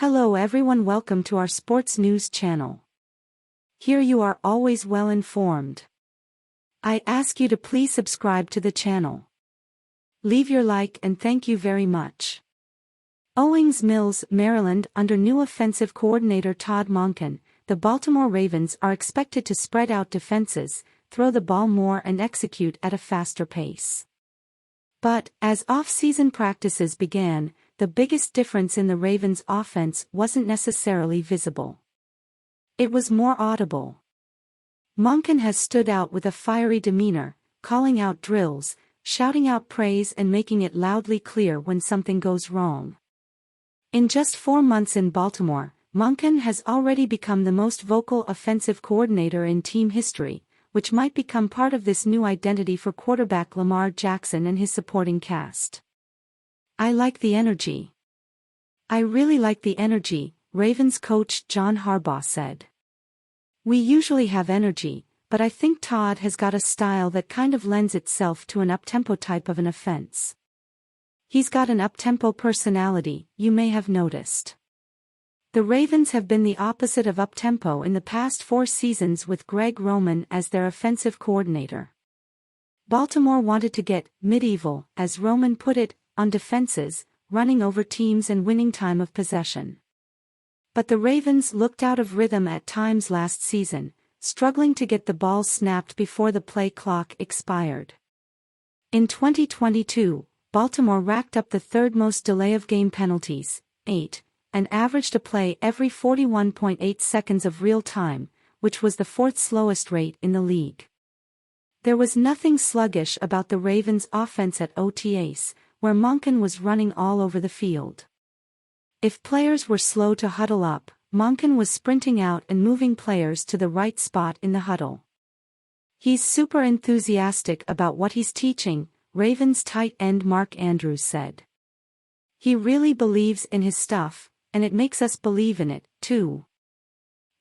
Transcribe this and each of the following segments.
Hello everyone, welcome to our sports news channel. Here you are always well informed. I ask you to please subscribe to the channel. Leave your like and thank you very much. Owings Mills, Maryland. Under new offensive coordinator Todd Monken, the Baltimore Ravens are expected to spread out defenses, throw the ball more and execute at a faster pace. But, as off-season practices began, the biggest difference in the Ravens' offense wasn't necessarily visible. It was more audible. Monken has stood out with a fiery demeanor, calling out drills, shouting out praise and making it loudly clear when something goes wrong. In just 4 months in Baltimore, Monken has already become the most vocal offensive coordinator in team history, which might become part of this new identity for quarterback Lamar Jackson and his supporting cast. I like the energy. I really like the energy, Ravens coach John Harbaugh said. We usually have energy, but I think Todd has got a style that kind of lends itself to an up-tempo type of an offense. He's got an up-tempo personality, you may have noticed. The Ravens have been the opposite of up-tempo in the past 4 seasons with Greg Roman as their offensive coordinator. Baltimore wanted to get medieval, as Roman put it, on defenses, running over teams and winning time of possession. But the Ravens looked out of rhythm at times last season, struggling to get the ball snapped before the play clock expired. In 2022, Baltimore racked up the third most delay of game penalties, 8, and averaged a play every 41.8 seconds of real time, which was the 4th slowest rate in the league. There was nothing sluggish about the Ravens' offense at OTAs, where Monken was running all over the field. If players were slow to huddle up, Monken was sprinting out and moving players to the right spot in the huddle. He's super enthusiastic about what he's teaching, Ravens tight end Mark Andrews said. He really believes in his stuff, and it makes us believe in it, too.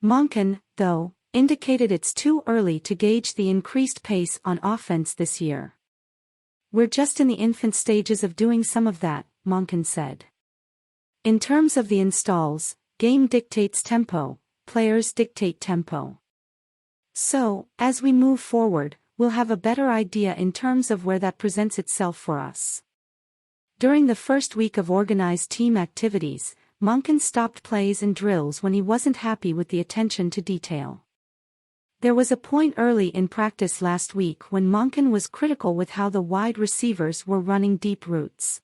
Monken, though, indicated it's too early to gauge the increased pace on offense this year. We're just in the infant stages of doing some of that, Monken said. In terms of the installs, game dictates tempo, players dictate tempo. So, as we move forward, we'll have a better idea in terms of where that presents itself for us. During the first week of organized team activities, Monken stopped plays and drills when he wasn't happy with the attention to detail. There was a point early in practice last week when Monken was critical with how the wide receivers were running deep routes.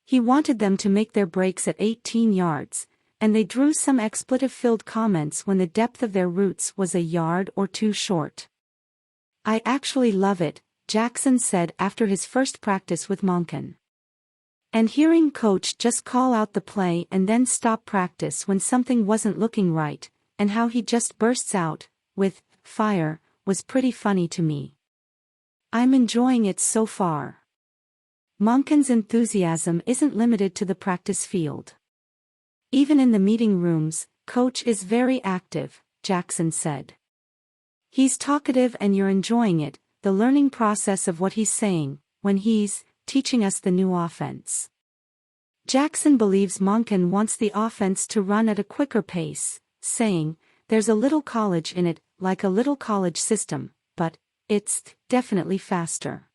He wanted them to make their breaks at 18 yards, and they drew some expletive-filled comments when the depth of their routes was a yard or 2 short. I actually love it, Jackson said after his first practice with Monken. And hearing coach just call out the play and then stop practice when something wasn't looking right, and how he just bursts out, with fire, was pretty funny to me. I'm enjoying it so far. Monken's enthusiasm isn't limited to the practice field. Even in the meeting rooms, coach is very active, Jackson said. He's talkative and you're enjoying it, the learning process of what he's saying, when he's teaching us the new offense. Jackson believes Monken wants the offense to run at a quicker pace, saying, there's a little college in it, like a little college system, but it's definitely faster.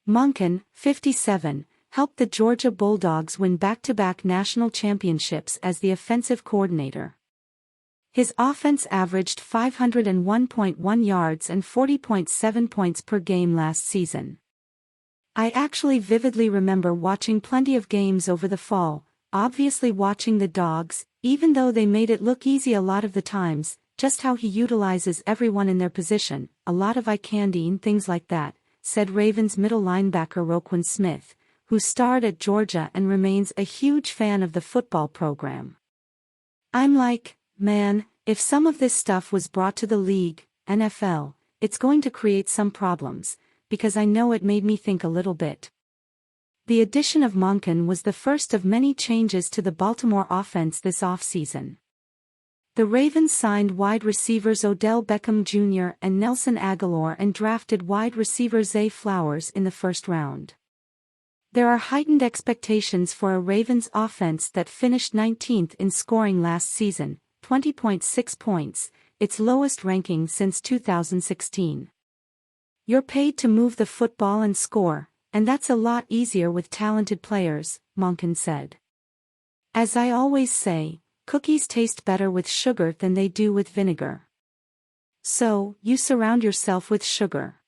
Monken, 57, helped the Georgia Bulldogs win back-to-back national championships as the offensive coordinator. His offense averaged 501.1 yards and 40.7 points per game last season. I actually vividly remember watching plenty of games over the fall, obviously watching the Dogs, even though they made it look easy a lot of the times, just how he utilizes everyone in their position, a lot of eye candy and things like that, said Ravens middle linebacker Roquan Smith, who starred at Georgia and remains a huge fan of the football program. I'm like, man, if some of this stuff was brought to the league, NFL, it's going to create some problems, because I know it made me think a little bit. The addition of Monken was the first of many changes to the Baltimore offense this offseason. The Ravens signed wide receivers Odell Beckham Jr. and Nelson Agholor and drafted wide receiver Zay Flowers in the first round. There are heightened expectations for a Ravens offense that finished 19th in scoring last season, 20.6 points, its lowest ranking since 2016. You're paid to move the football and score, and that's a lot easier with talented players, Monken said. As I always say, cookies taste better with sugar than they do with vinegar. So, you surround yourself with sugar.